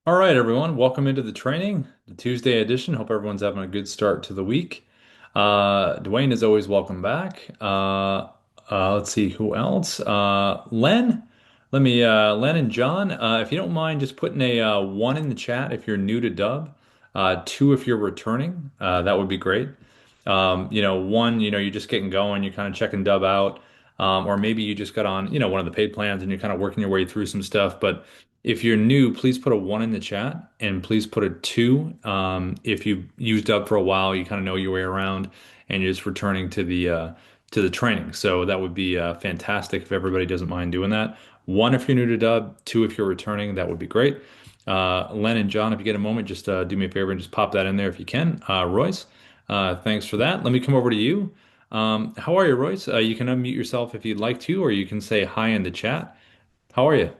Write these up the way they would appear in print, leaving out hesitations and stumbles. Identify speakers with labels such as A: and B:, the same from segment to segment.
A: All right, everyone. Welcome into the training, the Tuesday edition. Hope everyone's having a good start to the week. Dwayne is always welcome back. Let's see who else. Len, Len and John, if you don't mind, just putting a one in the chat if you're new to Dubb, two if you're returning. That would be great. One, you're just getting going, you're kind of checking Dubb out, or maybe you just got on, one of the paid plans and you're kind of working your way through some stuff, but. If you're new, please put a one in the chat and please put a two. If you've used up for a while, you kind of know your way around and you're just returning to the training. So that would be fantastic if everybody doesn't mind doing that. One if you're new to Dubb, two if you're returning, that would be great. Len and John, if you get a moment, just do me a favor and just pop that in there if you can. Royce, thanks for that. Let me come over to you. How are you, Royce? You can unmute yourself if you'd like to, or you can say hi in the chat. How are you?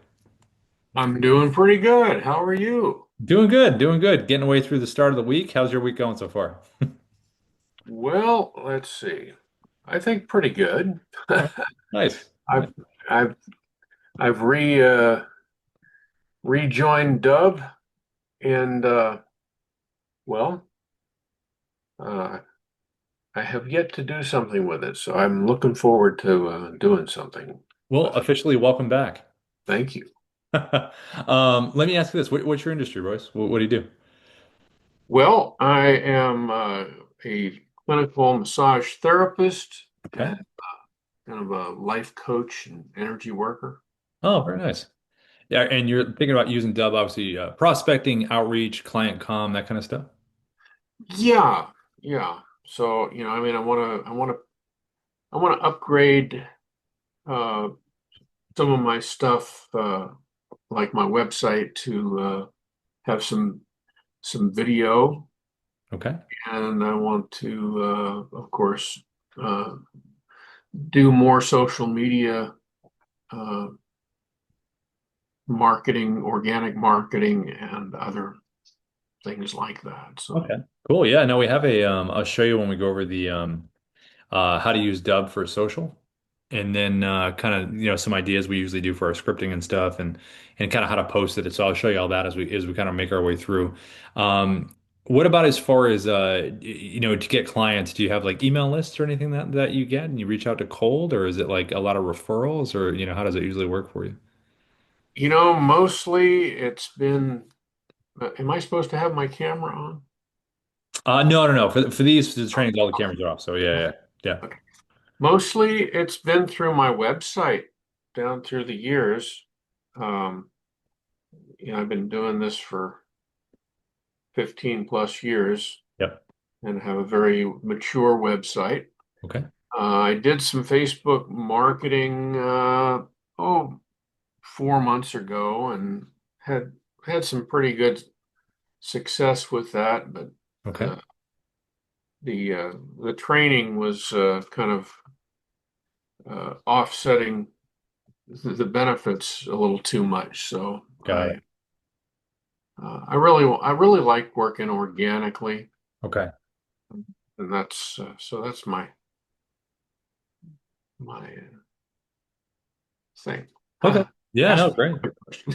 B: I'm doing pretty good. How are you?
A: Doing good, doing good. Getting away through the start of the week. How's your week going so far?
B: Well, let's see. I think pretty good.
A: All right. Nice.
B: I've I've I've rejoined Dub and well, uh I have yet to do something with it, so I'm looking forward to doing something
A: Well,
B: with it.
A: officially welcome back.
B: Thank you.
A: Let me ask you this. What's your industry, Royce? What do you do?
B: Well, I am a clinical massage therapist
A: Okay.
B: and kind of a life coach and energy worker.
A: Oh, very nice. Yeah, and you're thinking about using Dub, obviously, prospecting, outreach, client comm, that kind of stuff.
B: Yeah, yeah. So, I mean, I want to upgrade uh, some of my stuff, like my website, to have some video,
A: Okay.
B: and I want to, of course, uh, do more social media uh, marketing, organic marketing, and other things like that. So,
A: Okay. Cool. Yeah. No, we have I'll show you when we go over the how to use Dub for social. And then kind of some ideas we usually do for our scripting and stuff and kind of how to post it. So I'll show you all that as we kind of make our way through. What about as far as to get clients, do you have like email lists or anything that you get and you reach out to cold, or is it like a lot of referrals, or how does it usually work for you?
B: mostly it's been, am I supposed to have my camera on?
A: No, no, no. For these for the trainings, all the cameras are off. So yeah, yeah, yeah.
B: Okay. Mostly it's been through my website down through the years. Um, I've been doing this for 15 plus years
A: Yep.
B: and have a very mature website.
A: Okay.
B: I did some Facebook marketing, oh, 4 months ago and had some pretty good success with that, but
A: Okay.
B: the the training was kind of offsetting the benefits a little too much. So
A: Got it.
B: I really like working organically,
A: Okay.
B: and that's my thing.
A: Okay. Yeah, no,
B: Ask
A: great.
B: me a question.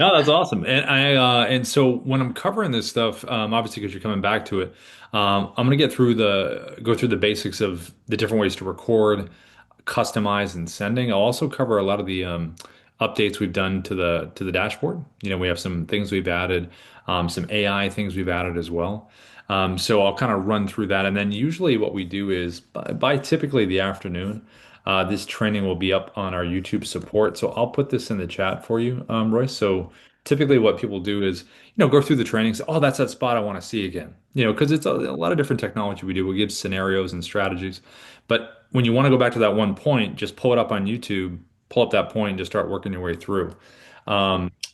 A: No, that's awesome. And so when I'm covering this stuff, obviously because you're coming back to it, I'm gonna go through the basics of the different ways to record, customize, and sending. I'll also cover a lot of the updates we've done to the dashboard. We have some things we've added, some AI things we've added as well. So I'll kind of run through that, and then usually what we do is by typically the afternoon. This training will be up on our YouTube support. So I'll put this in the chat for you, Royce. So typically what people do is, go through the trainings. Oh, that's that spot I want to see again. Because it's a lot of different technology we do. We give scenarios and strategies. But when you want to go back to that one point, just pull it up on YouTube, pull up that point and just start working your way through.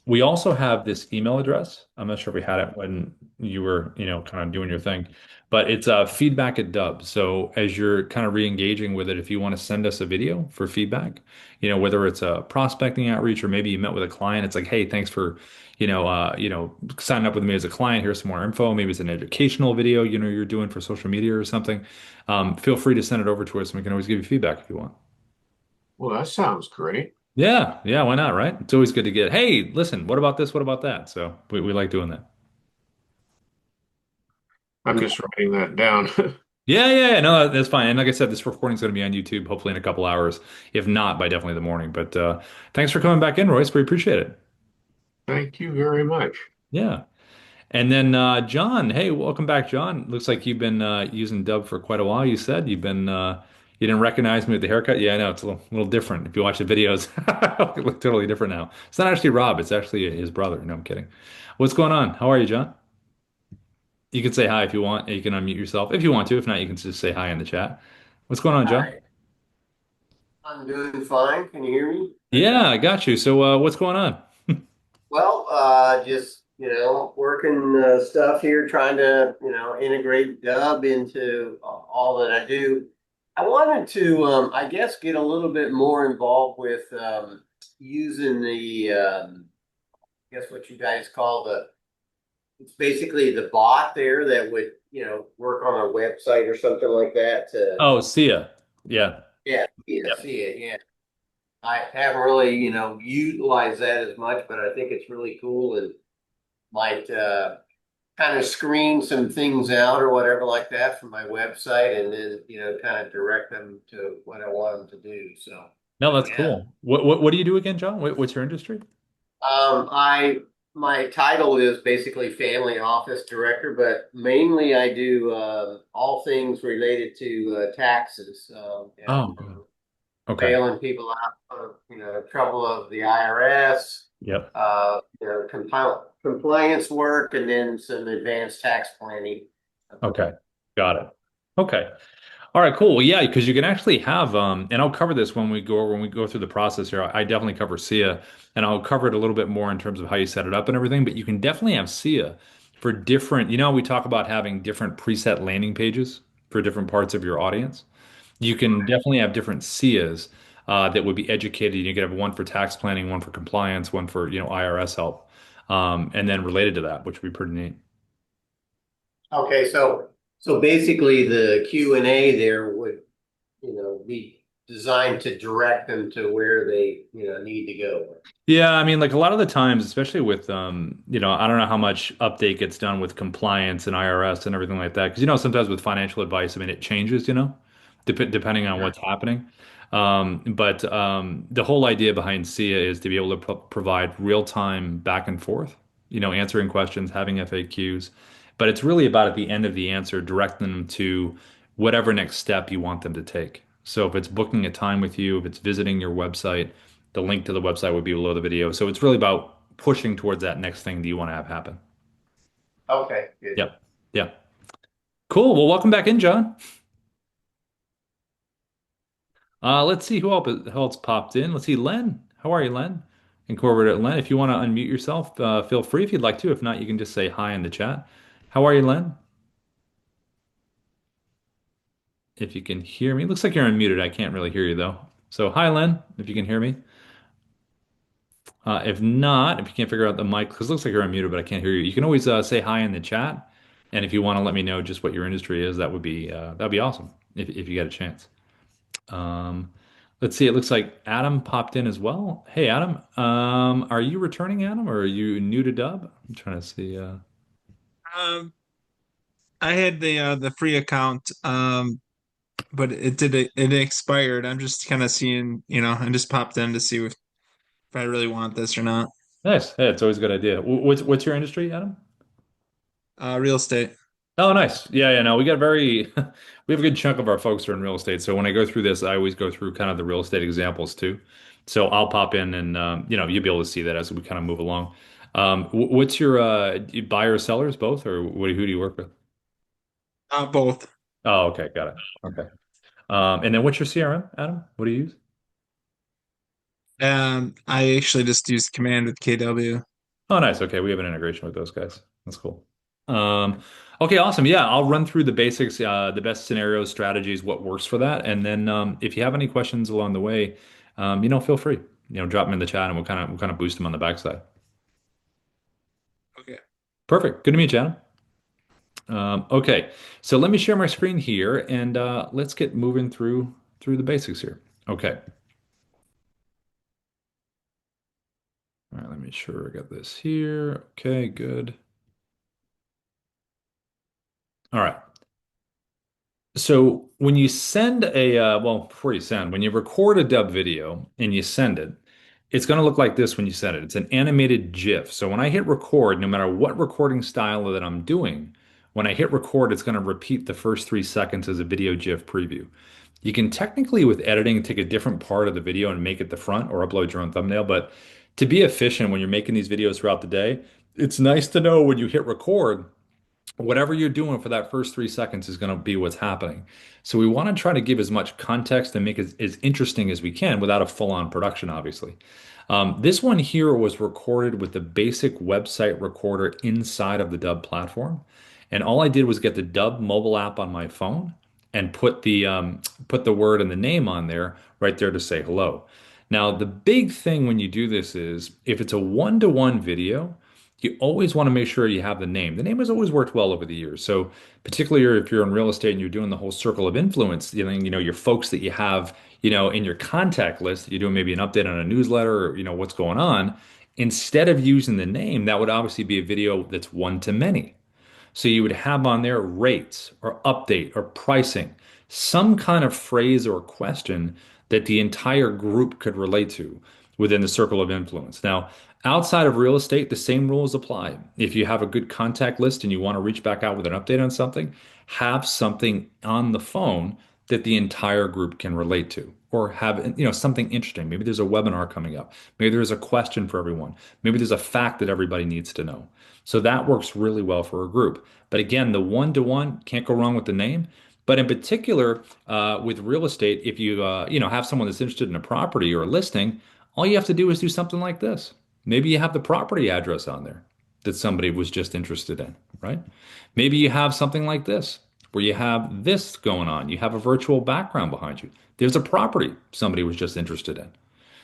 A: We also have this email address. I'm not sure if we had it when you were, kind of doing your thing, but it's feedback at Dubb. So as you're kind of re-engaging with it, if you want to send us a video for feedback, whether it's a prospecting outreach or maybe you met with a client, it's like, hey, thanks for, signing up with me as a client. Here's some more info. Maybe it's an educational video, you're doing for social media or something. Feel free to send it over to us and we can always give you feedback if you want.
B: Well, that sounds great.
A: Yeah, yeah, why not, right? It's always good to get, hey, listen, what about this? What about that? So we like doing that.
B: I'm
A: Cool.
B: just writing that down.
A: Yeah, yeah, yeah, no, that's fine. And like I said, this recording's going to be on YouTube, hopefully in a couple hours. If not, by definitely the morning. But thanks for coming back in, Royce. We appreciate it.
B: Thank you very much.
A: Yeah. And then John, hey, welcome back, John. Looks like you've been using Dubb for quite a while. You said you didn't recognize me with the haircut. Yeah, I know it's a little different. If you watch the videos, it look totally different now. It's not actually Rob. It's actually his brother. No, I'm kidding. What's going on? How are you, John? You can say hi if you want. You can unmute yourself if you want to. If not, you can just say hi in the chat. What's going on, John?
C: Hi, I'm doing fine. Can you hear me?
A: Yeah, I got you. So, what's going on?
C: Well, just working stuff here, trying to integrate Dub into all that I do. I wanted to, I guess, get a little bit more involved with using the, I guess, what you guys call the. It's basically the bot there that would, work on a website or something like that. To
A: Oh, Sia. Yeah.
C: yeah,
A: Yep.
C: see it. Yeah. I haven't really, utilized that as much, but I think it's really cool and might kind of screen some things out or whatever like that from my website and then, kind of direct them to what I want them to do. So,
A: No, that's
C: yeah.
A: cool. What do you do again, John? What's your industry?
C: I my title is basically family office director, but mainly I do all things related to taxes
A: Oh,
C: and
A: good. Okay.
C: bailing people out of trouble of the IRS,
A: Yep.
C: compliance work, and then some advanced tax planning.
A: Okay. Got it. Okay. All right, cool. Well, yeah, because you can actually have and I'll cover this when we go through the process here. I definitely cover SIA and I'll cover it a little bit more in terms of how you set it up and everything, but you can definitely have SIA for different, we talk about having different preset landing pages for different parts of your audience. You can definitely have different SIAs that would be educated. You could have one for tax planning, one for compliance, one for, IRS help. And then related to that, which would be pretty neat.
C: Okay, so basically the Q&A there would be designed to direct them to where they need to go.
A: Yeah, I mean, like a lot of the times, especially with, I don't know how much update gets done with compliance and IRS and everything like that. Because, sometimes with financial advice, I mean, it changes, depending on
C: Sure.
A: what's happening. But the whole idea behind SIA is to be able to provide real-time back and forth, answering questions, having FAQs. But it's really about at the end of the answer, directing them to whatever next step you want them to take. So if it's booking a time with you, if it's visiting your website, the link to the website would be below the video. So it's really about pushing towards that next thing that you want to have happen.
C: Okay, good.
A: Yep. Yeah. Cool. Well, welcome back in, John. Let's see who else popped in. Let's see, Len. How are you, Len? Incorporate Len. If you want to unmute yourself, feel free if you'd like to. If not, you can just say hi in the chat. How are you, Len? If you can hear me. Looks like you're unmuted. I can't really hear you though. So hi, Len, if you can hear me. If not, if you can't figure out the mic, because it looks like you're unmuted, but I can't hear you, you can always say hi in the chat. And if you want to let me know just what your industry is, that'd be awesome if you get a chance. Um, let's see. It looks like Adam popped in as well. Hey, Adam, are you returning, Adam, or are you new to Dub? I'm trying to see.
D: Um, I had the free account, but it expired. I'm just kind of seeing, I just popped in to see if I really want this or not.
A: Nice. Hey, it's always a good idea. What's your industry, Adam?
D: Real estate.
A: Oh, nice. Yeah, yeah, no, we got very we have a good chunk of our folks are in real estate. So when I go through this, I always go through kind of the real estate examples too. So I'll pop in and you'll be able to see that as we kind of move along. What's your you buyer sellers both or who do you work with?
D: Both.
A: Oh, okay, got it. Okay. And then what's your CRM, Adam? What do you use?
D: I actually just used command with KW.
A: Oh, nice. Okay, we have an integration with those guys. That's cool. Um, okay, awesome. Yeah, I'll run through the basics, the best scenarios, strategies, what works for that, and then if you have any questions along the way, feel free. Drop them in the chat, and we'll kind of boost them on the backside.
D: Okay.
A: Perfect. Good to meet you, Adam. Okay, so let me share my screen here, and let's get moving through the basics here. Okay. me sure I got this here. Okay, good. All right. So when you send well, before you send, when you record a dub video and you send it, it's going to look like this when you send it. It's an animated GIF. So when I hit record, no matter what recording style that I'm doing, when I hit record, it's going to repeat the first 3 seconds as a video GIF preview. You can technically, with editing, take a different part of the video and make it the front or upload your own thumbnail. But to be efficient when you're making these videos throughout the day, it's nice to know when you hit record whatever you're doing for that first 3 seconds is going to be what's happening. So we want to try to give as much context and make it as interesting as we can without a full-on production, obviously. This one here was recorded with the basic website recorder inside of the Dubb platform. And all I did was get the Dubb mobile app on my phone and put the word and the name on there right there to say hello. Now, the big thing when you do this is if it's a one-to-one video, you always want to make sure you have the name. The name has always worked well over the years. So particularly if you're in real estate and you're doing the whole circle of influence, your folks that you have, in your contact list, you're doing maybe an update on a newsletter or, what's going on. Instead of using the name, that would obviously be a video that's one to many. So you would have on there rates or update or pricing, some kind of phrase or question that the entire group could relate to within the circle of influence. Now, outside of real estate, the same rules apply. If you have a good contact list and you want to reach back out with an update on something, have something on the phone that the entire group can relate to or have something interesting. Maybe there's a webinar coming up. Maybe there's a question for everyone. Maybe there's a fact that everybody needs to know. So that works really well for a group. But again, the one-to-one can't go wrong with the name. But in particular, with real estate, if you have someone that's interested in a property or a listing, all you have to do is do something like this. Maybe you have the property address on there that somebody was just interested in, right? Maybe you have something like this where you have this going on. You have a virtual background behind you. There's a property somebody was just interested in.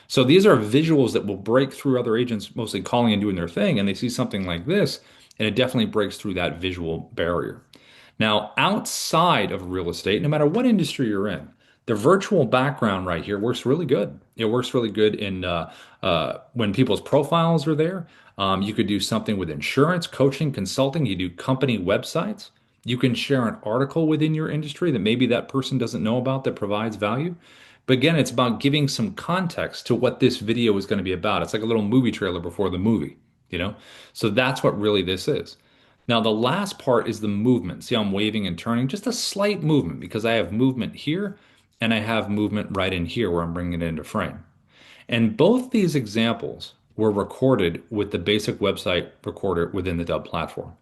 A: So these are visuals that will break through other agents mostly calling and doing their thing, and they see something like this, and it definitely breaks through that visual barrier. Now, outside of real estate, no matter what industry you're in, the virtual background right here works really good. It works really good in when people's profiles are there. You could do something with insurance, coaching, consulting. You do company websites. You can share an article within your industry that maybe that person doesn't know about that provides value. But again, it's about giving some context to what this video is going to be about. It's like a little movie trailer before the movie, you know? So that's what really this is. Now, the last part is the movement. See how I'm waving and turning? Just a slight movement because I have movement here and I have movement right in here where I'm bringing it into frame. And both these examples were recorded with the basic website recorder within the Dubb platform.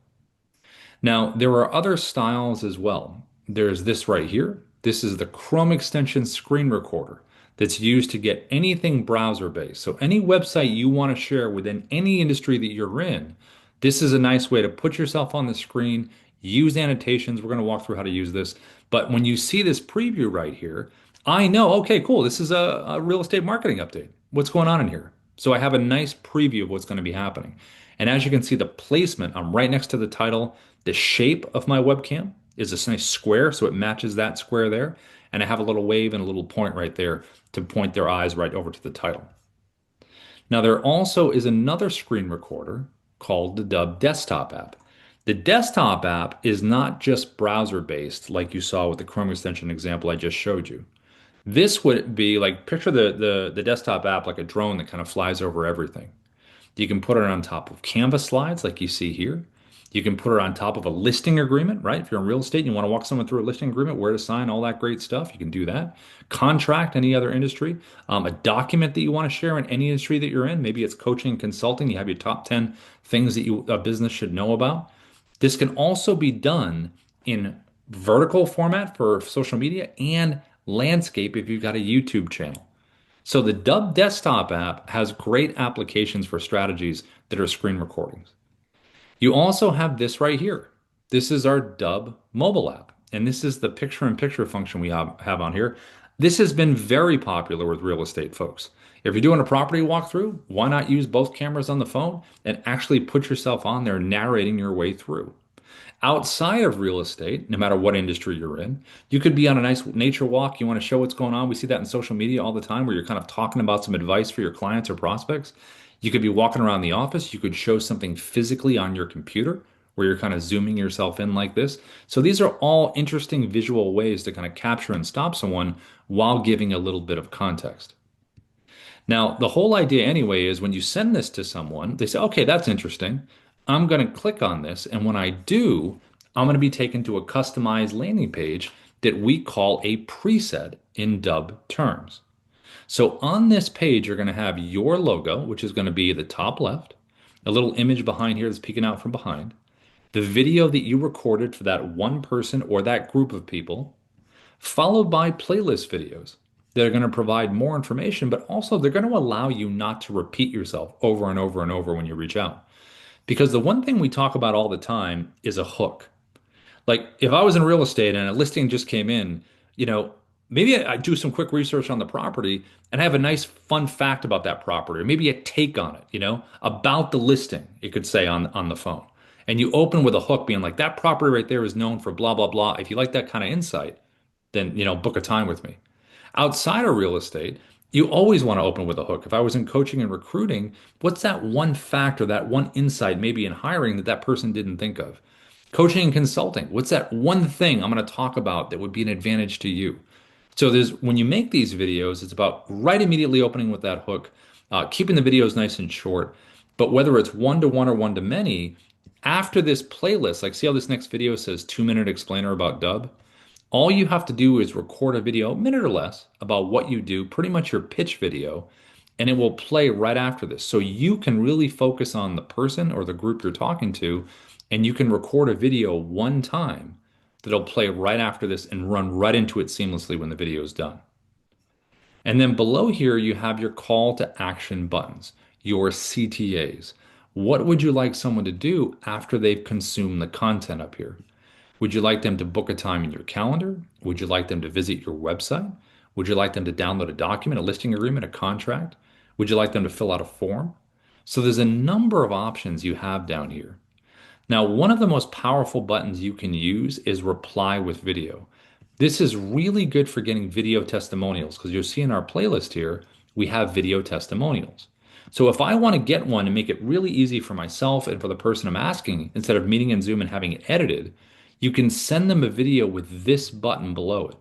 A: Now, there are other styles as well. There's this right here. This is the Chrome extension screen recorder that's used to get anything browser-based. So any website you want to share within any industry that you're in, this is a nice way to put yourself on the screen, use annotations. We're going to walk through how to use this. But when you see this preview right here, I know, okay, cool. This is a real estate marketing update. What's going on in here? So I have a nice preview of what's going to be happening. And as you can see, the placement, I'm right next to the title. The shape of my webcam is this nice square, so it matches that square there. And I have a little wave and a little point right there to point their eyes right over to the title. Now, there also is another screen recorder called the Dubb desktop app. The desktop app is not just browser-based like you saw with the Chrome extension example I just showed you. This would be like, picture the desktop app like a drone that kind of flies over everything. You can put it on top of Canvas slides like you see here. You can put it on top of a listing agreement, right? If you're in real estate and you want to walk someone through a listing agreement, where to sign, all that great stuff, you can do that. Contract, any other industry, a document that you want to share in any industry that you're in. Maybe it's coaching, consulting. You have your top 10 things that a business should know about. This can also be done in vertical format for social media and landscape if you've got a YouTube channel. So the Dubb desktop app has great applications for strategies that are screen recordings. You also have this right here. This is our Dubb mobile app. And this is the picture-in-picture function we have on here. This has been very popular with real estate folks. If you're doing a property walkthrough, why not use both cameras on the phone and actually put yourself on there narrating your way through? Outside of real estate, no matter what industry you're in, you could be on a nice nature walk. You want to show what's going on. We see that in social media all the time where you're kind of talking about some advice for your clients or prospects. You could be walking around the office. You could show something physically on your computer where you're kind of zooming yourself in like this. So these are all interesting visual ways to kind of capture and stop someone while giving a little bit of context. Now, the whole idea anyway is when you send this to someone, they say, okay, that's interesting. I'm going to click on this. And when I do, I'm going to be taken to a customized landing page that we call a preset in Dubb terms. So on this page, you're going to have your logo, which is going to be the top left, a little image behind here that's peeking out from behind, the video that you recorded for that one person or that group of people, followed by playlist videos that are going to provide more information, but also they're going to allow you not to repeat yourself over and over and over when you reach out. Because the one thing we talk about all the time is a hook. Like if I was in real estate and a listing just came in, you know, maybe I do some quick research on the property and I have a nice fun fact about that property, or maybe a take on it, about the listing, it could say on the phone. And you open with a hook being like, that property right there is known for blah, blah, blah. If you like that kind of insight, then, book a time with me. Outside of real estate, you always want to open with a hook. If I was in coaching and recruiting, what's that one fact or that one insight maybe in hiring that that person didn't think of? Coaching and consulting, what's that one thing I'm going to talk about that would be an advantage to you? So there's when you make these videos, it's about right immediately opening with that hook, keeping the videos nice and short. But whether it's one to one or one to many, after this playlist, like see how this next video says 2 minute explainer about Dubb? All you have to do is record a video, a minute or less, about what you do, pretty much your pitch video, and it will play right after this. So you can really focus on the person or the group you're talking to, and you can record a video one time that'll play right after this and run right into it seamlessly when the video is done. And then below here, you have your call to action buttons, your CTAs. What would you like someone to do after they've consumed the content up here? Would you like them to book a time in your calendar? Would you like them to visit your website? Would you like them to download a document, a listing agreement, a contract? Would you like them to fill out a form? So there's a number of options you have down here. Now, one of the most powerful buttons you can use is reply with video. This is really good for getting video testimonials because you'll see in our playlist here, we have video testimonials. So if I want to get one and make it really easy for myself and for the person I'm asking, instead of meeting in Zoom and having it edited, you can send them a video with this button below it.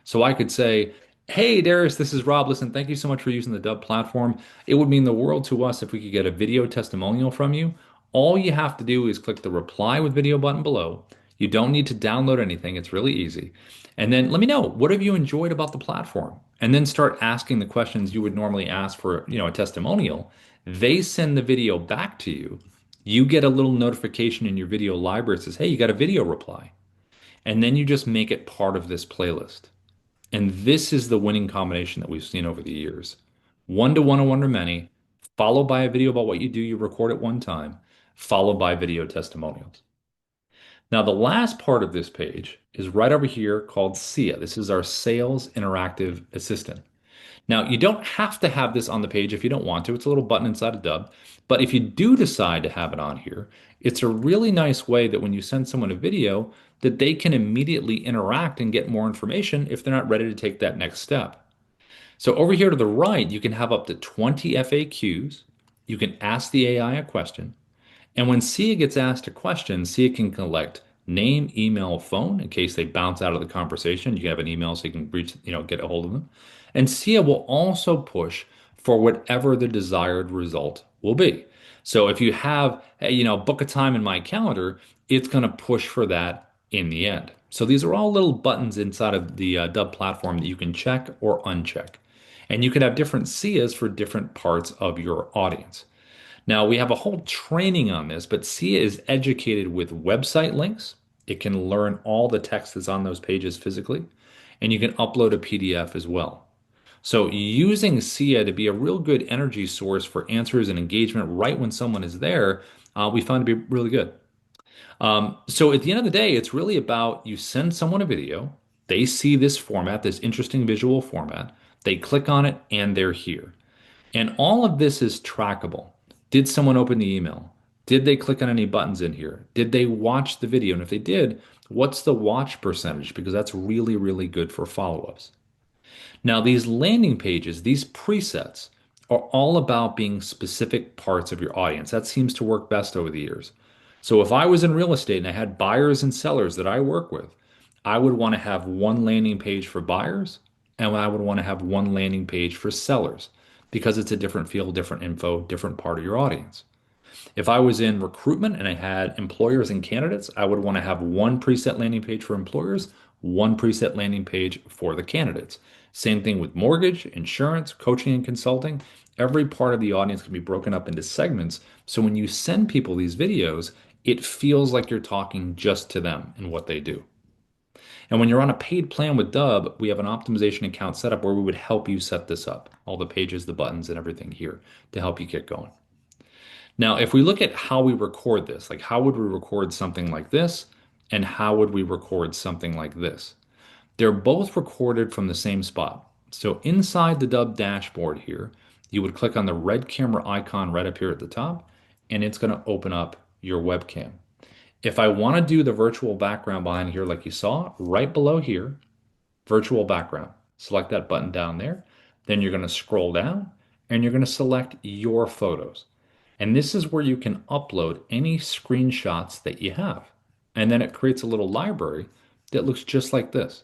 A: So I could say, hey, Darius, this is Rob. Listen, thank you so much for using the Dubb platform. It would mean the world to us if we could get a video testimonial from you. All you have to do is click the reply with video button below. You don't need to download anything. It's really easy. And then let me know, what have you enjoyed about the platform? And then start asking the questions you would normally ask for, a testimonial. They send the video back to you. You get a little notification in your video library that says, hey, you got a video reply. And then you just make it part of this playlist. And this is the winning combination that we've seen over the years. One to one or one to many, followed by a video about what you do, you record it one time, followed by video testimonials. Now, the last part of this page is right over here called SIA. This is our Sales Interactive Assistant. Now, you don't have to have this on the page if you don't want to. It's a little button inside of Dubb. But if you do decide to have it on here, it's a really nice way that when you send someone a video, that they can immediately interact and get more information if they're not ready to take that next step. So over here to the right, you can have up to 20 FAQs. You can ask the AI a question. And when SIA gets asked a question, SIA can collect name, email, phone in case they bounce out of the conversation. You can have an email so you can reach, get a hold of them. And SIA will also push for whatever the desired result will be. So if you have, hey, book a time in my calendar, it's going to push for that in the end. So these are all little buttons inside of the Dubb platform that you can check or uncheck. And you can have different SIAs for different parts of your audience. Now, we have a whole training on this, but SIA is educated with website links. It can learn all the text that's on those pages physically, and you can upload a PDF as well. So using SIA to be a real good energy source for answers and engagement right when someone is there, we found to be really good. So at the end of the day, it's really about you send someone a video, they see this format, this interesting visual format, they click on it, and they're here. And all of this is trackable. Did someone open the email? Did they click on any buttons in here? Did they watch the video? And if they did, what's the watch percentage? Because that's really, really good for follow-ups. Now, these landing pages, these presets are all about being specific parts of your audience. That seems to work best over the years. So if I was in real estate and I had buyers and sellers that I work with, I would want to have one landing page for buyers and I would want to have one landing page for sellers because it's a different field, different info, different part of your audience. If I was in recruitment and I had employers and candidates, I would want to have one preset landing page for employers, one preset landing page for the candidates. Same thing with mortgage, insurance, coaching, and consulting. Every part of the audience can be broken up into segments. So when you send people these videos, it feels like you're talking just to them and what they do. And when you're on a paid plan with Dubb, we have an optimization account set up where we would help you set this up, all the pages, the buttons, and everything here to help you get going. Now, if we look at how we record this, like how would we record something like this and how would we record something like this? They're both recorded from the same spot. So inside the Dubb dashboard here, you would click on the red camera icon right up here at the top, and it's going to open up your webcam. If I want to do the virtual background behind here like you saw, right below here, virtual background, select that button down there. Then you're going to scroll down and you're going to select your photos. And this is where you can upload any screenshots that you have. And then it creates a little library that looks just like this.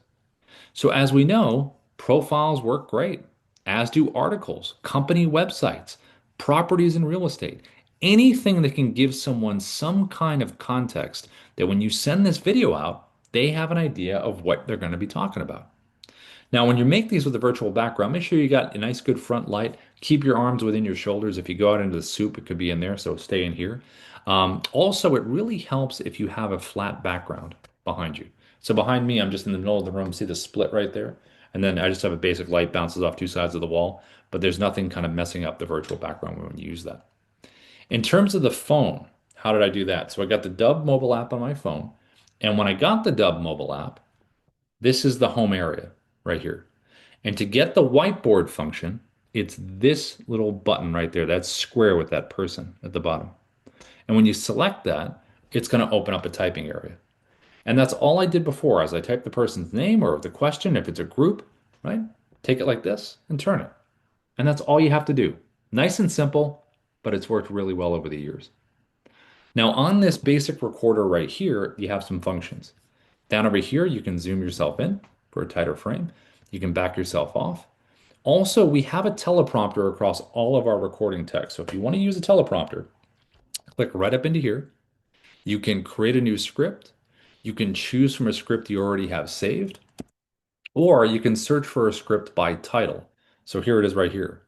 A: So as we know, profiles work great, as do articles, company websites, properties in real estate, anything that can give someone some kind of context that when you send this video out, they have an idea of what they're going to be talking about. Now, when you make these with a virtual background, make sure you got a nice good front light. Keep your arms within your shoulders. If you go out into the soup, it could be in there, so stay in here. Also, it really helps if you have a flat background behind you. So behind me, I'm just in the middle of the room. See the split right there? And then I just have a basic light bounces off two sides of the wall, but there's nothing kind of messing up the virtual background when you use that. In terms of the phone, how did I do that? So I got the Dubb mobile app on my phone. And when I got the Dubb mobile app, this is the home area right here. And to get the whiteboard function, it's this little button right there, that square with that person at the bottom. And when you select that, it's going to open up a typing area. And that's all I did before as I type the person's name or the question, if it's a group, right? Take it like this and turn it. And that's all you have to do. Nice and simple, but it's worked really well over the years. Now on this basic recorder right here, you have some functions. Down over here, you can zoom yourself in for a tighter frame. You can back yourself off. Also, we have a teleprompter across all of our recording text. So if you want to use a teleprompter, click right up into here. You can create a new script. You can choose from a script you already have saved, or you can search for a script by title. So here it is right here.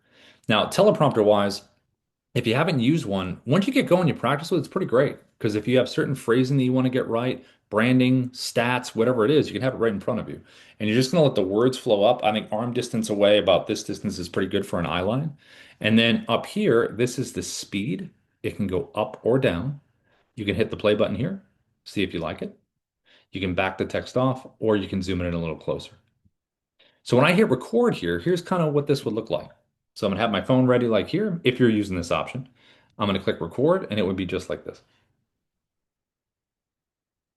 A: Now, teleprompter wise, if you haven't used one, once you get going, you practice with it, it's pretty great. Because if you have certain phrasing that you want to get right, branding, stats, whatever it is, you can have it right in front of you. And you're just going to let the words flow up. I think arm distance away, about this distance is pretty good for an eye line. And then up here, this is the speed. It can go up or down. You can hit the play button here, see if you like it. You can back the text off, or you can zoom it in a little closer. So when I hit record here, here's kind of what this would look like. So I'm gonna have my phone ready like here, if you're using this option. I'm gonna click record and it would be just like this.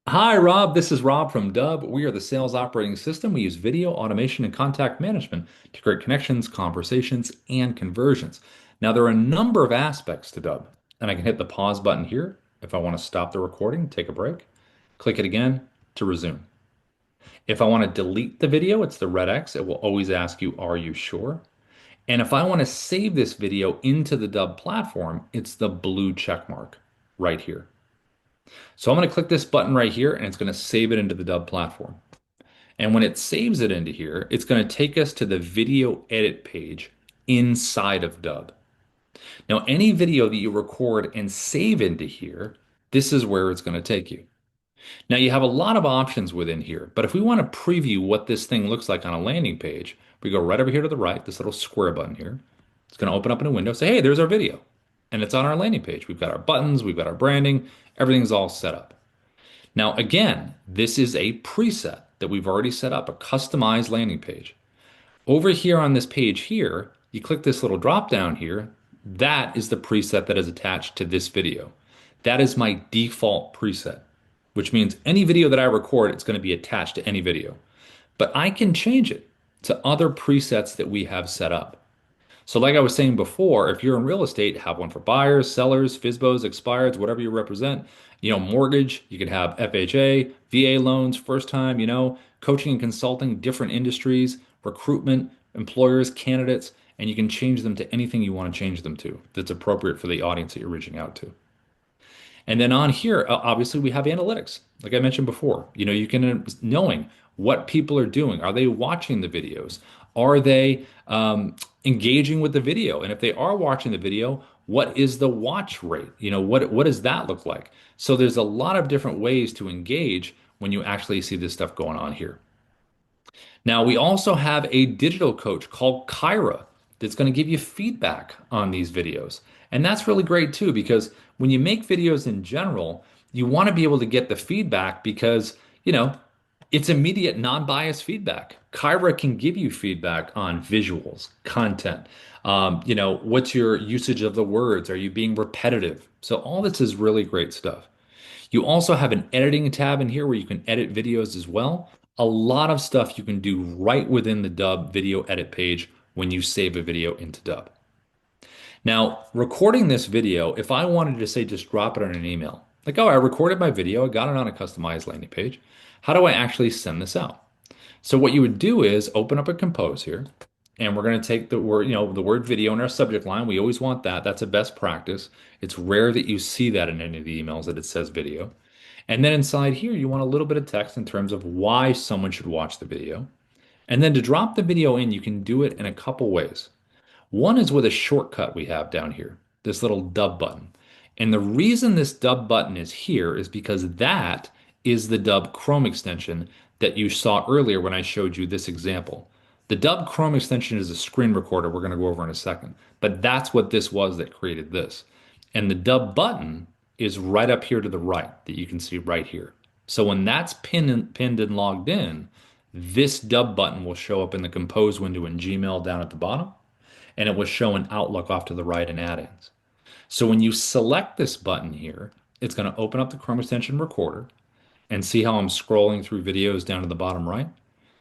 A: Hi, Rob. This is Rob from Dubb. We are the sales operating system. We use video, automation, and contact management to create connections, conversations, and conversions. Now, there are a number of aspects to Dubb, and I can hit the pause button here if I want to stop the recording, take a break. Click it again to resume. If I want to delete the video, it's the red X. It will always ask you, are you sure? And if I want to save this video into the Dubb platform, it's the blue check mark right here. So I'm going to click this button right here and it's going to save it into the Dubb platform. And when it saves it into here, it's going to take us to the video edit page inside of Dubb. Now, any video that you record and save into here, this is where it's going to take you. Now you have a lot of options within here, but if we want to preview what this thing looks like on a landing page, we go right over here to the right, this little square button here. It's going to open up in a window, say, hey, there's our video. And it's on our landing page. We've got our buttons, we've got our branding, everything's all set up. Now, again, this is a preset that we've already set up, a customized landing page. Over here on this page here, you click this little drop down here. That is the preset that is attached to this video. That is my default preset, which means any video that I record, it's going to be attached to any video. But I can change it to other presets that we have set up. So like I was saying before, if you're in real estate, have one for buyers, sellers, FISBOs, expireds, whatever you represent. Mortgage, you could have FHA, VA loans, first time, coaching and consulting, different industries, recruitment, employers, candidates, and you can change them to anything you want to change them to that's appropriate for the audience that you're reaching out to. And then on here, obviously, we have analytics. Like I mentioned before, you can knowing what people are doing. Are they watching the videos? Are they engaging with the video? And if they are watching the video, what is the watch rate? What does that look like? So there's a lot of different ways to engage when you actually see this stuff going on here. Now, we also have a digital coach called Kyra that's going to give you feedback on these videos. And that's really great too, because when you make videos in general, you want to be able to get the feedback because, it's immediate non-biased feedback. Kyra can give you feedback on visuals, content. What's your usage of the words? Are you being repetitive? So all this is really great stuff. You also have an editing tab in here where you can edit videos as well. A lot of stuff you can do right within the Dubb video edit page when you save a video into Dubb. Now, recording this video, if I wanted to say just drop it on an email, like, oh, I recorded my video, I got it on a customized landing page. How do I actually send this out? So what you would do is open up a compose here, and we're going to take the word, the word video in our subject line. We always want that. That's a best practice. It's rare that you see that in any of the emails that it says video. And then inside here, you want a little bit of text in terms of why someone should watch the video. And then to drop the video in, you can do it in a couple ways. One is with a shortcut we have down here, this little Dubb button. And the reason this Dubb button is here is because that is the Dubb Chrome extension that you saw earlier when I showed you this example. The Dubb Chrome extension is a screen recorder we're going to go over in a second, but that's what this was that created this. And the Dubb button is right up here to the right that you can see right here. So when that's pinned and logged in, this Dubb button will show up in the compose window in Gmail down at the bottom, and it will show an Outlook off to the right in add-ins. So when you select this button here, it's going to open up the Chrome extension recorder and see how I'm scrolling through videos down to the bottom right.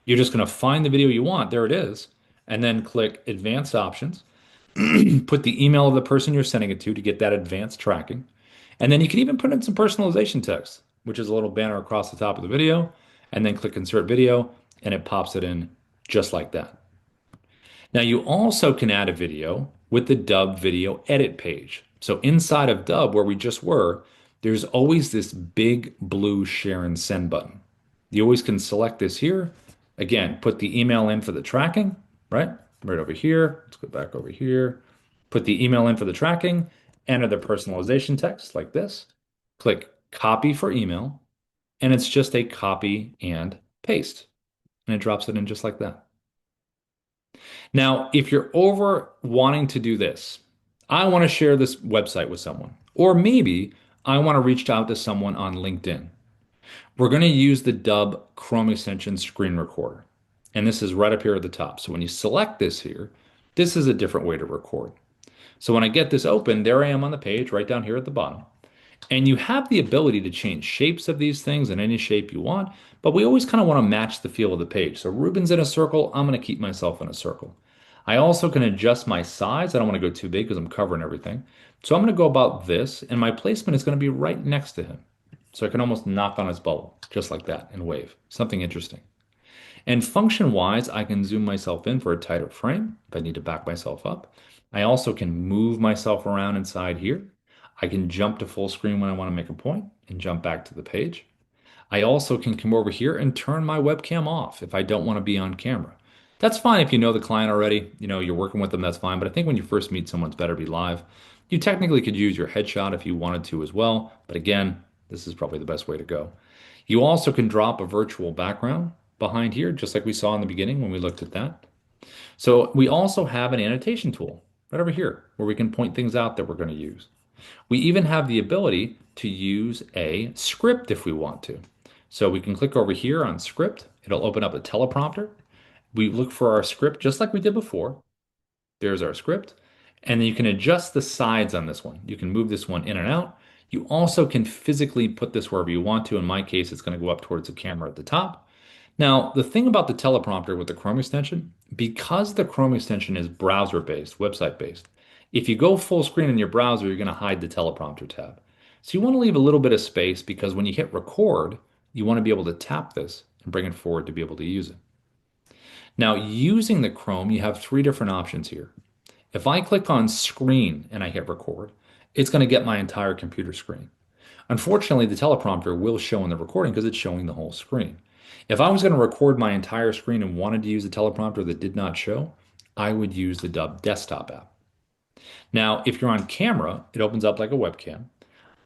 A: You're just going to find the video you want. There it is. And then click Advanced Options. Put the email of the person you're sending it to get that advanced tracking. And then you can even put in some personalization text, which is a little banner across the top of the video. And then click Insert Video, and it pops it in just like that. Now you also can add a video with the Dubb video edit page. So inside of Dubb, where we just were, there's always this big blue share and send button. You always can select this here. Again, put the email in for the tracking, right? Right over here. Let's go back over here. Put the email in for the tracking, enter the personalization text like this. Click copy for email, and it's just a copy and paste. And it drops it in just like that. Now, if you're over wanting to do this, I want to share this website with someone, or maybe I want to reach out to someone on LinkedIn. We're going to use the Dubb Chrome extension screen recorder. And this is right up here at the top. So when you select this here, this is a different way to record. So when I get this open, there I am on the page right down here at the bottom. And you have the ability to change shapes of these things in any shape you want, but we always kind of want to match the feel of the page. So Ruben's in a circle, I'm going to keep myself in a circle. I also can adjust my size. I don't want to go too big because I'm covering everything. So I'm going to go about this, and my placement is going to be right next to him. So I can almost knock on his bubble, just like that, and wave. Something interesting. And function-wise, I can zoom myself in for a tighter frame if I need to back myself up. I also can move myself around inside here. I can jump to full screen when I want to make a point and jump back to the page. I also can come over here and turn my webcam off if I don't want to be on camera. That's fine if you know the client already, you're working with them, that's fine. But I think when you first meet someone, it's better to be live. You technically could use your headshot if you wanted to as well. But again, this is probably the best way to go. You also can drop a virtual background behind here, just like we saw in the beginning when we looked at that. So we also have an annotation tool right over here where we can point things out that we're going to use. We even have the ability to use a script if we want to. So we can click over here on script. It'll open up a teleprompter. We look for our script just like we did before. There's our script. And then you can adjust the sides on this one. You can move this one in and out. You also can physically put this wherever you want to. In my case, it's going to go up towards the camera at the top. Now, the thing about the teleprompter with the Chrome extension, because the Chrome extension is browser-based, website-based, if you go full screen in your browser, you're going to hide the teleprompter tab. So you want to leave a little bit of space because when you hit record, you want to be able to tap this and bring it forward to be able to use it. Now, using the Chrome, you have three different options here. If I click on screen and I hit record, it's going to get my entire computer screen. Unfortunately, the teleprompter will show in the recording because it's showing the whole screen. If I was going to record my entire screen and wanted to use a teleprompter that did not show, I would use the Dubb desktop app. Now, if you're on camera, it opens up like a webcam.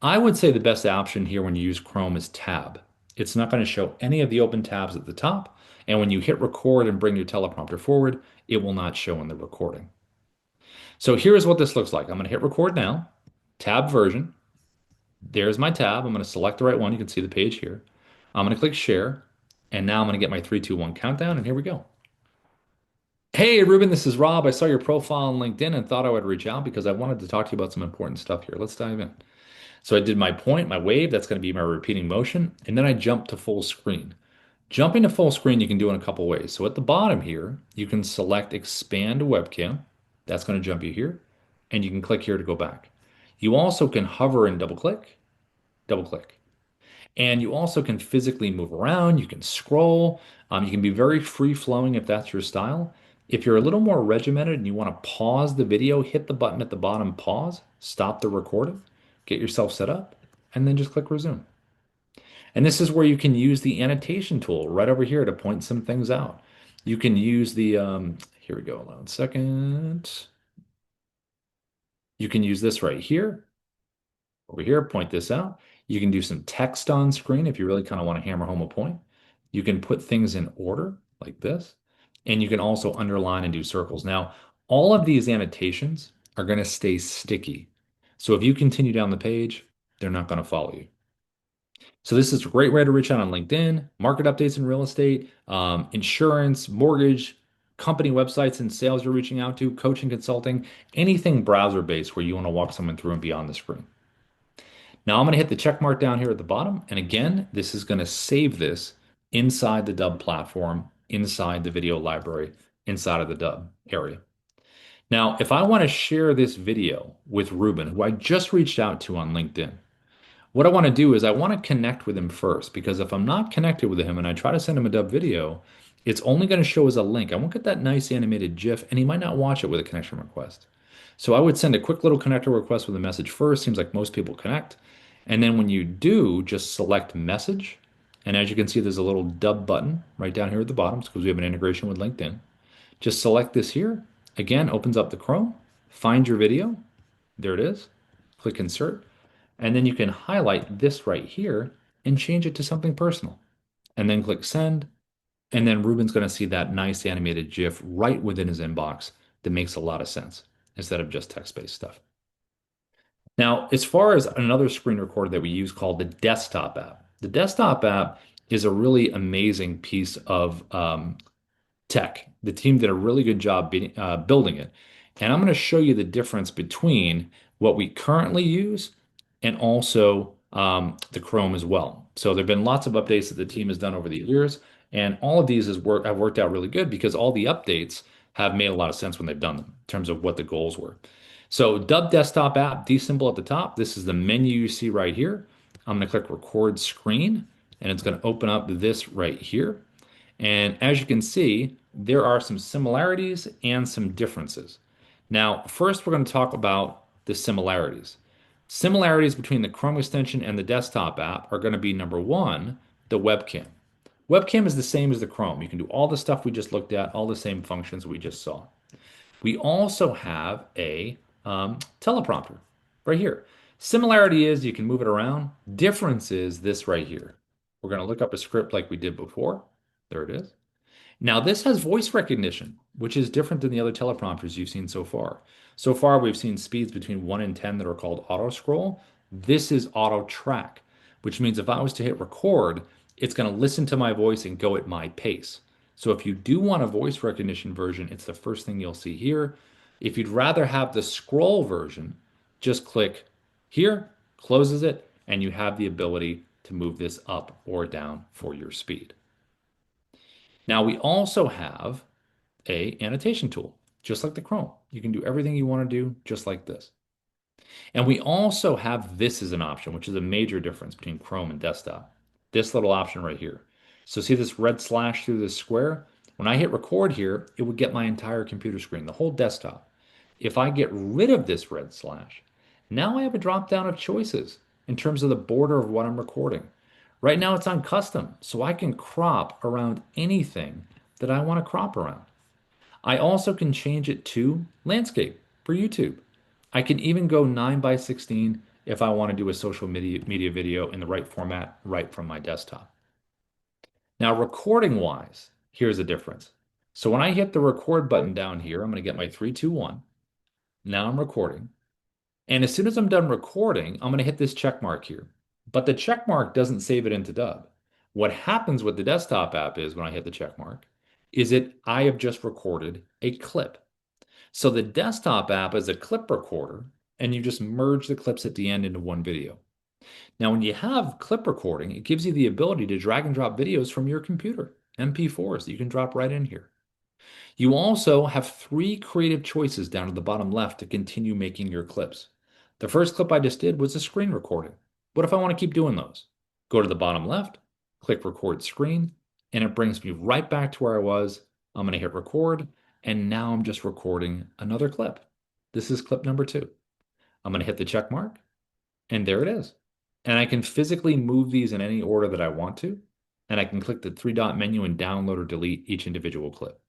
A: I would say the best option here when you use Chrome is tab. It's not going to show any of the open tabs at the top, and when you hit record and bring your teleprompter forward, it will not show in the recording. So here's what this looks like. I'm going to hit record now, tab version. There's my tab. I'm going to select the right one. You can see the page here. I'm going to click share. And now I'm going to get my 3, 2, 1 countdown. And here we go. Hey, Ruben, this is Rob. I saw your profile on LinkedIn and thought I would reach out because I wanted to talk to you about some important stuff here. Let's dive in. So I did my point, my wave. That's going to be my repeating motion. And then I jumped to full screen. Jumping to full screen, you can do in a couple ways. So at the bottom here, you can select expand webcam. That's going to jump you here. And you can click here to go back. You also can hover and double click, double click. And you also can physically move around. You can scroll. You can be very free flowing if that's your style. If you're a little more regimented and you want to pause the video, hit the button at the bottom, pause, stop the recording, get yourself set up, and then just click resume. And this is where you can use the annotation tool right over here to point some things out. You can use the, here we go, hold on a second. You can use this right here. Over here, point this out. You can do some text on screen if you really kind of want to hammer home a point. You can put things in order like this, and you can also underline and do circles. Now, all of these annotations are going to stay sticky. So if you continue down the page, they're not going to follow you. So this is a great way to reach out on LinkedIn, market updates in real estate, insurance, mortgage, company websites and sales you're reaching out to, coaching, consulting, anything browser-based where you want to walk someone through and beyond the screen. Now I'm going to hit the check mark down here at the bottom. And again, this is going to save this inside the Dubb platform, inside the video library, inside of the Dubb area. Now, if I want to share this video with Ruben, who I just reached out to on LinkedIn, what I want to do is I want to connect with him first, because if I'm not connected with him and I try to send him a Dubb video, it's only going to show as a link. I won't get that nice animated GIF, and he might not watch it with a connection request. So I would send a quick little connector request with a message first. Seems like most people connect. And then when you do, just select message. And as you can see, there's a little Dubb button right down here at the bottom because we have an integration with LinkedIn. Just select this here. Again, opens up the Chrome. Find your video. There it is. Click insert. And then you can highlight this right here and change it to something personal. And then click send. And then Ruben's going to see that nice animated GIF right within his inbox that makes a lot of sense instead of just text-based stuff. Now, as far as another screen recorder that we use called the desktop app is a really amazing piece of tech. The team did a really good job building it. And I'm going to show you the difference between what we currently use and also the Chrome as well. So there have been lots of updates that the team has done over the years, and all of these have worked out really good because all the updates have made a lot of sense when they've done them in terms of what the goals were. So Dubb desktop app, D symbol at the top. This is the menu you see right here. I'm going to click record screen, and it's going to open up this right here. And as you can see, there are some similarities and some differences. Now, first, we're going to talk about the similarities. Similarities between the Chrome extension and the desktop app are going to be number one, the webcam. Webcam is the same as the Chrome. You can do all the stuff we just looked at, all the same functions we just saw. We also have a teleprompter right here. Similarity is you can move it around. Difference is this right here. We're going to look up a script like we did before. There it is. Now, this has voice recognition, which is different than the other teleprompters you've seen so far. So far, we've seen speeds between 1 and 10 that are called auto scroll. This is auto track, which means if I was to hit record, it's going to listen to my voice and go at my pace. So if you do want a voice recognition version, it's the first thing you'll see here. If you'd rather have the scroll version, just click here, closes it, and you have the ability to move this up or down for your speed. Now we also have a annotation tool, just like the Chrome. You can do everything you want to do just like this. And we also have this as an option, which is a major difference between Chrome and desktop. This little option right here. So see this red slash through this square? When I hit record here, it would get my entire computer screen, the whole desktop. If I get rid of this red slash, now I have a drop down of choices in terms of the border of what I'm recording. Right now it's on custom, so I can crop around anything that I want to crop around. I also can change it to landscape for YouTube. I can even go 9 by 16 if I want to do a social media video in the right format right from my desktop. Now, recording wise, here's the difference. So when I hit the record button down here, I'm going to get my 3, 2, 1. Now I'm recording. And as soon as I'm done recording, I'm going to hit this check mark here. But the check mark doesn't save it into Dubb. What happens with the desktop app is when I hit the check mark, is it I have just recorded a clip. So the desktop app is a clip recorder, and you just merge the clips at the end into one video. Now, when you have clip recording, it gives you the ability to drag and drop videos from your computer, MP4s that you can drop right in here. You also have three creative choices down at the bottom left to continue making your clips. The first clip I just did was a screen recording. What if I want to keep doing those? Go to the bottom left, click record screen, and it brings me right back to where I was. I'm going to hit record, and now I'm just recording another clip. This is clip number 2. I'm going to hit the check mark, and there it is. And I can physically move these in any order that I want to, and I can click the three dot menu and download or delete each individual clip.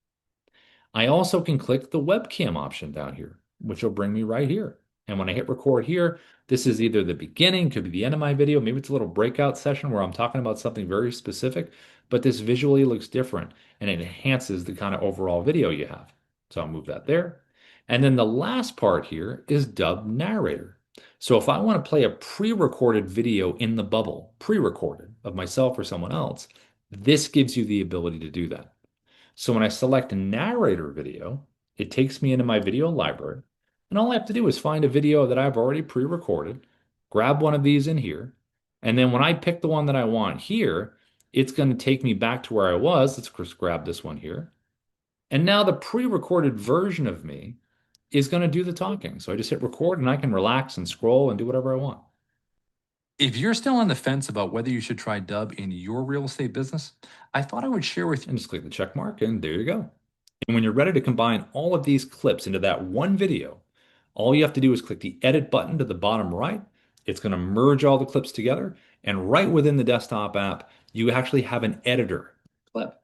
A: I also can click the webcam option down here, which will bring me right here. And when I hit record here, this is either the beginning, could be the end of my video, maybe it's a little breakout session where I'm talking about something very specific, but this visually looks different and it enhances the kind of overall video you have. So I'll move that there. And then the last part here is Dubb Narrator. So if I want to play a pre-recorded video in the bubble, pre-recorded of myself or someone else, this gives you the ability to do that. So when I select narrator video, it takes me into my video library. And all I have to do is find a video that I've already pre-recorded, grab one of these in here. And then when I pick the one that I want here, it's going to take me back to where I was. Let's just grab this one here. And now the pre-recorded version of me is going to do the talking. So I just hit record and I can relax and scroll and do whatever I want. If you're still on the fence about whether you should try Dubb in your real estate business, I thought I would share with you and just click the check mark and there you go. And when you're ready to combine all of these clips into that one video, all you have to do is click the edit button to the bottom right. It's going to merge all the clips together. And right within the desktop app, you actually have an editor clip.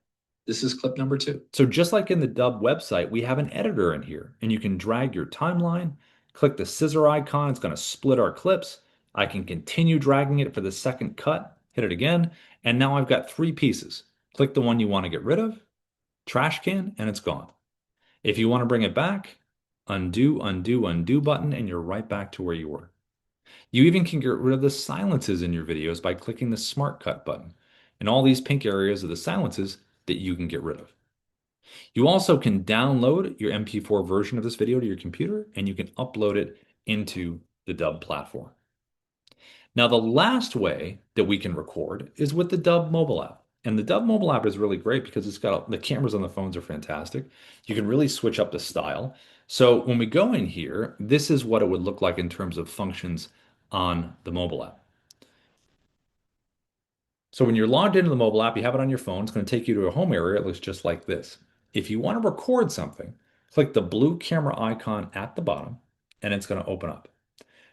A: This is clip number 2. So just like in the Dubb website, we have an editor in here and you can drag your timeline, click the scissor icon. It's going to split our clips. I can continue dragging it for the second cut, hit it again. And now I've got 3 pieces. Click the one you want to get rid of, trash can, and it's gone. If you want to bring it back, undo, undo, undo button, and you're right back to where you were. You even can get rid of the silences in your videos by clicking the Smart Cut button. And all these pink areas are the silences that you can get rid of. You also can download your MP4 version of this video to your computer, and you can upload it into the Dubb platform. Now, the last way that we can record is with the Dubb mobile app. And the Dubb mobile app is really great because it's got the cameras on the phones are fantastic. You can really switch up the style. So when we go in here, this is what it would look like in terms of functions on the mobile app. So when you're logged into the mobile app, you have it on your phone. It's going to take you to a home area. It looks just like this. If you want to record something, click the blue camera icon at the bottom, and it's going to open up.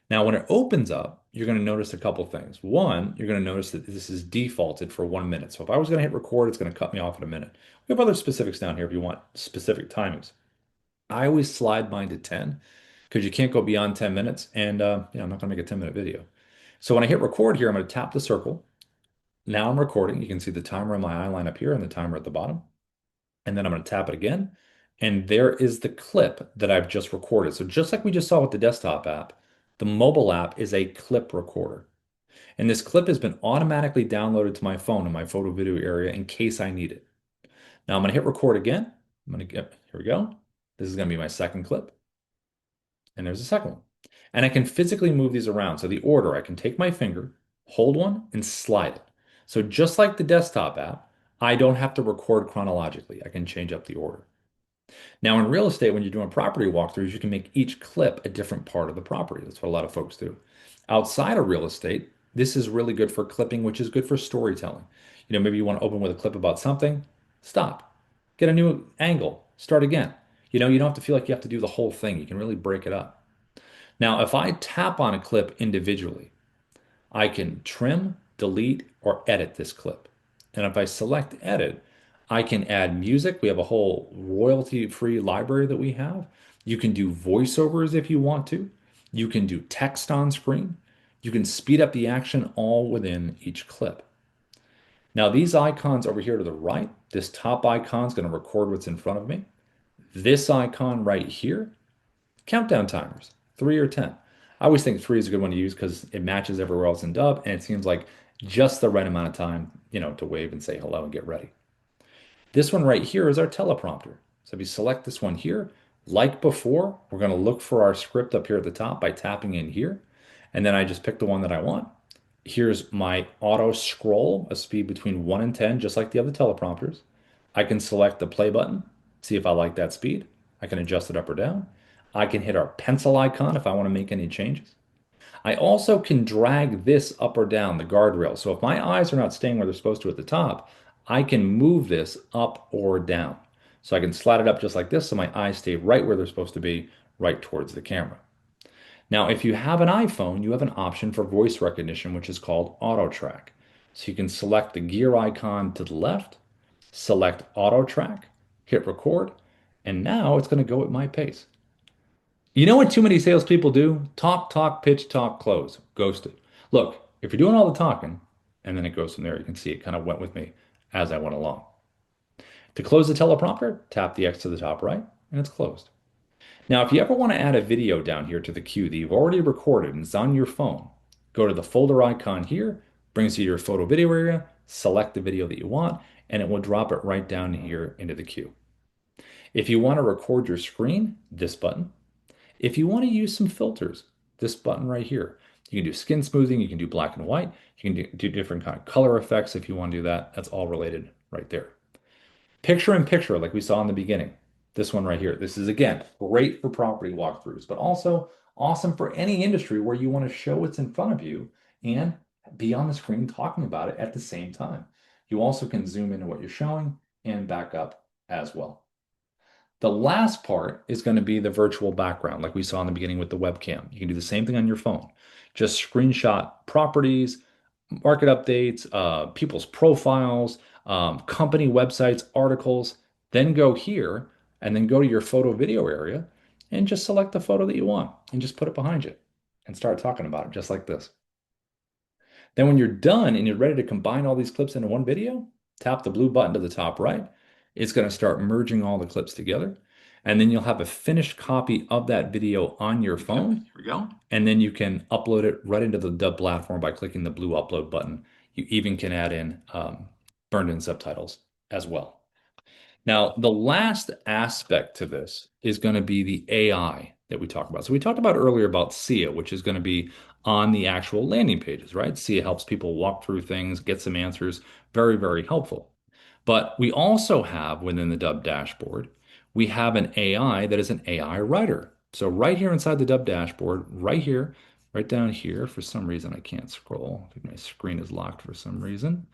A: Now, when it opens up, you're going to notice a couple things. One, you're going to notice that this is defaulted for 1 minute. So if I was going to hit record, it's going to cut me off at a minute. We have other specifics down here if you want specific timings. I always slide mine to 10 because you can't go beyond 10 minutes. And I'm not going to make a 10-minute video. So when I hit record here, I'm going to tap the circle. Now I'm recording. You can see the timer on my eye line up here and the timer at the bottom. And then I'm going to tap it again. And there is the clip that I've just recorded. So just like we just saw with the desktop app, the mobile app is a clip recorder. And this clip has been automatically downloaded to my phone in my photo video area in case I need it. Now I'm going to hit record again. Here we go. This is going to be my second clip. And there's a second one. And I can physically move these around. So the order, I can take my finger, hold one, and slide it. So just like the desktop app, I don't have to record chronologically. I can change up the order. Now, in real estate, when you're doing property walkthroughs, you can make each clip a different part of the property. That's what a lot of folks do. Outside of real estate, this is really good for clipping, which is good for storytelling. Maybe you want to open with a clip about something, stop, get a new angle, start again. You don't have to feel like you have to do the whole thing. You can really break it up. Now, if I tap on a clip individually, I can trim, delete, or edit this clip. And if I select edit, I can add music. We have a whole royalty-free library that we have. You can do voiceovers if you want to. You can do text on screen. You can speed up the action all within each clip. Now, these icons over here to the right, this top icon is going to record what's in front of me. This icon right here, countdown timers, 3 or 10. I always think 3 is a good one to use because it matches everywhere else in Dubb, and it seems like just the right amount of time, to wave and say hello and get ready. This one right here is our teleprompter. So if you select this one here, like before, we're going to look for our script up here at the top by tapping in here. And then I just pick the one that I want. Here's my auto scroll, a speed between 1 and 10, just like the other teleprompters. I can select the play button, see if I like that speed. I can adjust it up or down. I can hit our pencil icon if I want to make any changes. I also can drag this up or down the guardrail. So if my eyes are not staying where they're supposed to at the top, I can move this up or down. So I can slide it up just like this so my eyes stay right where they're supposed to be, right towards the camera. Now, if you have an iPhone, you have an option for voice recognition, which is called auto track. So you can select the gear icon to the left, select auto track, hit record, and now it's going to go at my pace. You know what too many salespeople do? Talk, talk, pitch, talk, close. Ghosted. Look, if you're doing all the talking, and then it goes from there, you can see it kind of went with me as I went along. To close the teleprompter, tap the X to the top right, and it's closed. Now, if you ever want to add a video down here to the queue that you've already recorded and it's on your phone, go to the folder icon here, brings you to your photo video area, select the video that you want, and it will drop it right down here into the queue. If you want to record your screen, this button. If you want to use some filters, this button right here. You can do skin smoothing, you can do black and white, you can do different kind of color effects if you want to do that. That's all related right there. Picture in picture, like we saw in the beginning. This one right here. This is, again, great for property walkthroughs, but also awesome for any industry where you want to show what's in front of you and be on the screen talking about it at the same time. You also can zoom into what you're showing and back up as well. The last part is going to be the virtual background, like we saw in the beginning with the webcam. You can do the same thing on your phone. Just screenshot properties, market updates, people's profiles, company websites, articles, then go here and then go to your photo video area and just select the photo that you want and just put it behind you and start talking about it just like this. Then when you're done and you're ready to combine all these clips into one video, tap the blue button to the top right. It's going to start merging all the clips together. And then you'll have a finished copy of that video on your phone. Here we go. And then you can upload it right into the Dubb platform by clicking the blue upload button. You even can add in burned in subtitles as well. Now, the last aspect to this is going to be the AI that we talked about. So we talked about earlier about SIA, which is going to be on the actual landing pages, right? SIA helps people walk through things, get some answers. Very, very helpful. But we also have within the Dubb dashboard, we have an AI that is an AI writer. So right here inside the Dubb dashboard, right here, right down here, for some reason I can't scroll. I think my screen is locked for some reason.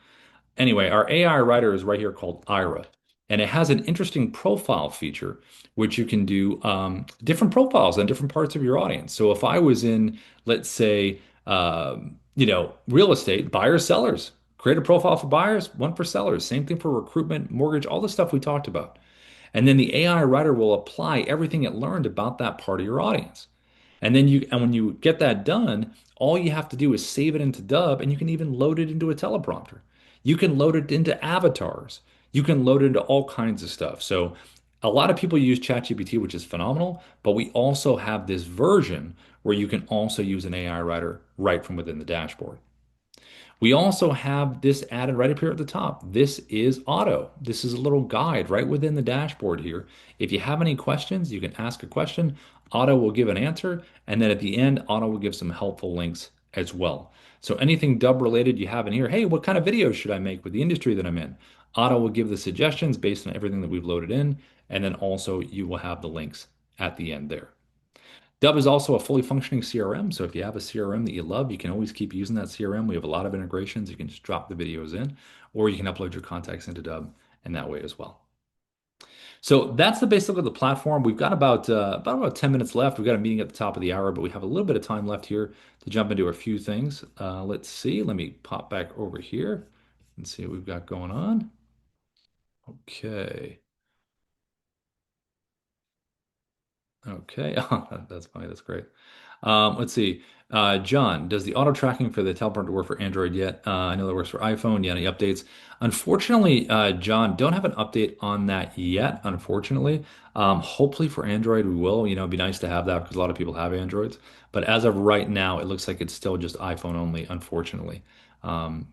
A: Anyway, our AI writer is right here called Ira, and it has an interesting profile feature, which you can do different profiles on different parts of your audience. So if I was in, let's say, real estate, buyers, sellers, create a profile for buyers, one for sellers. Same thing for recruitment, mortgage, all the stuff we talked about. And then the AI writer will apply everything it learned about that part of your audience. And when you get that done, all you have to do is save it into Dubb, and you can even load it into a teleprompter. You can load it into avatars. You can load it into all kinds of stuff. So a lot of people use ChatGPT, which is phenomenal, but we also have this version where you can also use an AI writer right from within the dashboard. We also have this added right up here at the top. This is Auto. This is a little guide right within the dashboard here. If you have any questions, you can ask a question. Auto will give an answer. And then at the end, Auto will give some helpful links as well. So anything Dubb related you have in here, hey, what kind of videos should I make with the industry that I'm in? Otto will give the suggestions based on everything that we've loaded in, and then also you will have the links at the end there. Dubb is also a fully functioning CRM. So if you have a CRM that you love, you can always keep using that CRM. We have a lot of integrations. You can just drop the videos in, or you can upload your contacts into Dubb in that way as well. So that's the basic of the platform. We've got about 10 minutes left. We've got a meeting at the top of the hour, but we have a little bit of time left here to jump into a few things. Let's see. Let me pop back over here and see what we've got going on. Okay. Okay. Oh, that's funny. That's great. Let's see. John, does the auto tracking for the teleprompter work for Android yet? I know that works for iPhone. Yeah, any updates? Unfortunately, John, don't have an update on that yet, unfortunately. Hopefully for Android, we will. It'd be nice to have that because a lot of people have Androids. But as of right now, it looks like it's still just iPhone only, unfortunately, um,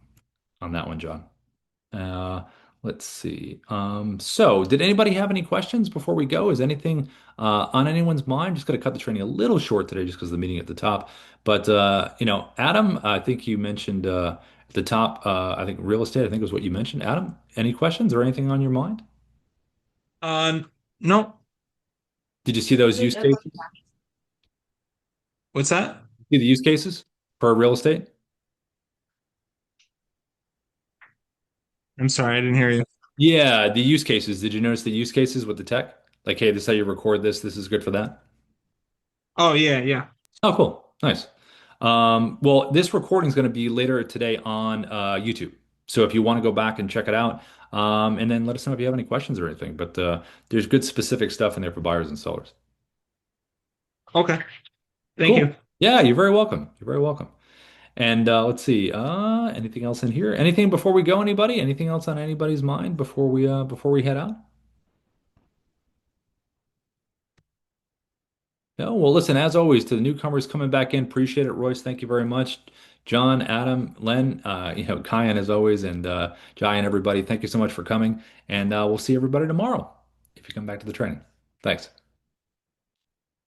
A: on that one, John. Uh, let's see. So did anybody have any questions before we go? Is anything on anyone's mind? Just going to cut the training a little short today just because of the meeting at the top. But Adam, I think you mentioned at the top, I think real estate, I think was what you mentioned. Adam, any questions or anything on your mind?
D: Uh, no.
A: Did you see those use cases?
D: What's that?
A: See the use cases for real estate?
D: I'm sorry, I didn't hear you.
A: Yeah, the use cases. Did you notice the use cases with the tech? Like, hey, this is how you record this. This is good for that.
D: Oh yeah, yeah.
A: Oh, cool. Nice. Well, this recording is going to be later today on YouTube. So if you want to go back and check it out, and then let us know if you have any questions or anything. But there's good specific stuff in there for buyers and sellers.
D: Okay. Thank
A: Cool.
D: you.
A: Yeah, you're very welcome. You're very welcome. And let's see. Anything else in here? Anything before we go, anybody? Anything else on anybody's mind before we head out? No, well, listen, as always, to the newcomers coming back in, appreciate it. Royce, thank you very much. John, Adam, Len, Kyan as always, and Jai and everybody, thank you so much for coming. And we'll see everybody tomorrow if you come back to the training. Thanks.